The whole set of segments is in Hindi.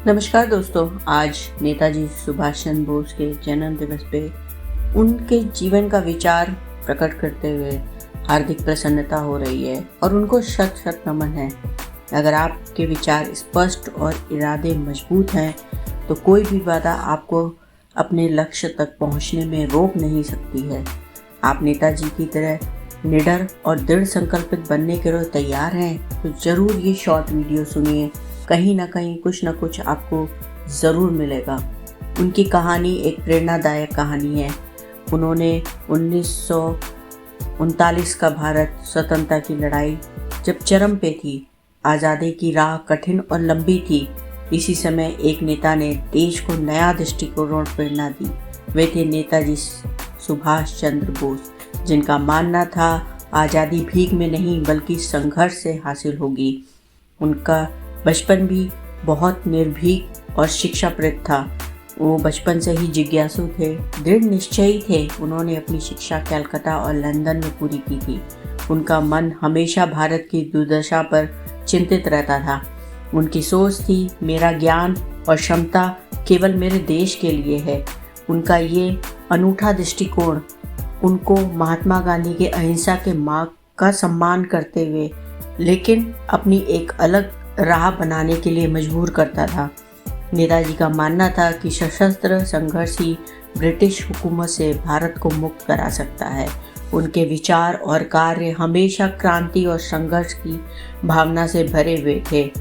नमस्कार दोस्तों। आज नेताजी सुभाष चंद्र बोस के जन्म दिवस पे उनके जीवन का विचार प्रकट करते हुए हार्दिक प्रसन्नता हो रही है और उनको शत शत नमन है। अगर आपके विचार स्पष्ट और इरादे मजबूत हैं तो कोई भी बाधा आपको अपने लक्ष्य तक पहुंचने में रोक नहीं सकती है। आप नेताजी की तरह निडर और दृढ़ संकल्पित बनने के लिए तैयार हैं तो ज़रूर ये शॉर्ट वीडियो सुनिए। कहीं ना कहीं कुछ ना कुछ आपको ज़रूर मिलेगा। उनकी कहानी एक प्रेरणादायक कहानी है। उन्होंने 1939 का भारत स्वतंत्रता की लड़ाई जब चरम पे थी, आज़ादी की राह कठिन और लंबी थी, इसी समय एक नेता ने देश को नया दृष्टिकोण और प्रेरणा दी। वे थे नेताजी सुभाष चंद्र बोस, जिनका मानना था आज़ादी भीख में नहीं बल्कि संघर्ष से हासिल होगी। उनका बचपन भी बहुत निर्भीक और शिक्षाप्रद था। वो बचपन से ही जिज्ञासु थे, दृढ़ निश्चयी थे। उन्होंने अपनी शिक्षा कलकत्ता और लंदन में पूरी की थी। उनका मन हमेशा भारत की दुर्दशा पर चिंतित रहता था। उनकी सोच थी, मेरा ज्ञान और क्षमता केवल मेरे देश के लिए है। उनका ये अनूठा दृष्टिकोण उनको महात्मा गांधी के अहिंसा के मार्ग का सम्मान करते हुए लेकिन अपनी एक अलग राह बनाने के लिए मजबूर करता था। नेताजी का मानना था कि सशस्त्र संघर्ष ही ब्रिटिश हुकूमत से भारत को मुक्त करा सकता है। उनके विचार और कार्य हमेशा क्रांति और संघर्ष की भावना से भरे हुए थे।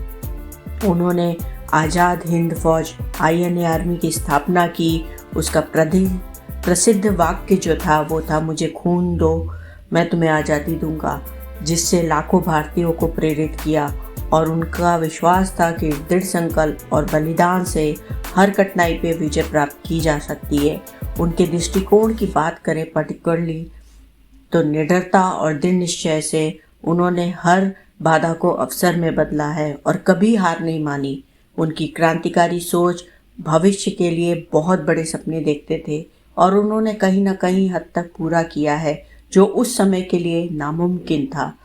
उन्होंने आज़ाद हिंद फौज INA आर्मी की स्थापना की। उसका प्रसिद्ध वाक्य जो था वो था, मुझे खून दो मैं तुम्हें आज़ादी दूंगा, जिससे लाखों भारतीयों को प्रेरित किया। और उनका विश्वास था कि दृढ़ संकल्प और बलिदान से हर कठिनाई पे विजय प्राप्त की जा सकती है। उनके दृष्टिकोण की बात करें पर्टिकुलरली तो निडरता और दृढ़ निश्चय से उन्होंने हर बाधा को अवसर में बदला है और कभी हार नहीं मानी। उनकी क्रांतिकारी सोच भविष्य के लिए बहुत बड़े सपने देखते थे और उन्होंने कहीं ना कहीं हद तक पूरा किया है जो उस समय के लिए नामुमकिन था।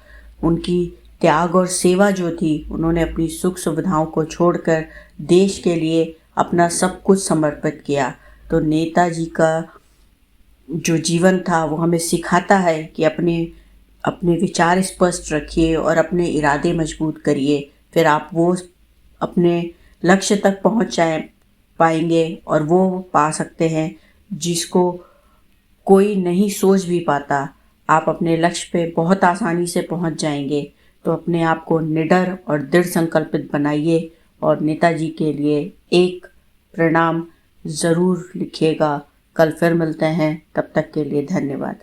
उनकी त्याग और सेवा जो थी, उन्होंने अपनी सुख सुविधाओं को छोड़कर देश के लिए अपना सब कुछ समर्पित किया। तो नेताजी का जो जीवन था वो हमें सिखाता है कि अपने विचार स्पष्ट रखिए और अपने इरादे मजबूत करिए, फिर आप वो अपने लक्ष्य तक पहुंच पाएंगे और वो पा सकते हैं जिसको कोई नहीं सोच भी पाता। आप अपने लक्ष्य पे बहुत आसानी से पहुंच जाएंगे। तो अपने आप को निडर और दृढ़ संकल्पित बनाइए और नेताजी के लिए एक प्रणाम ज़रूर लिखिएगा। कल फिर मिलते हैं, तब तक के लिए धन्यवाद।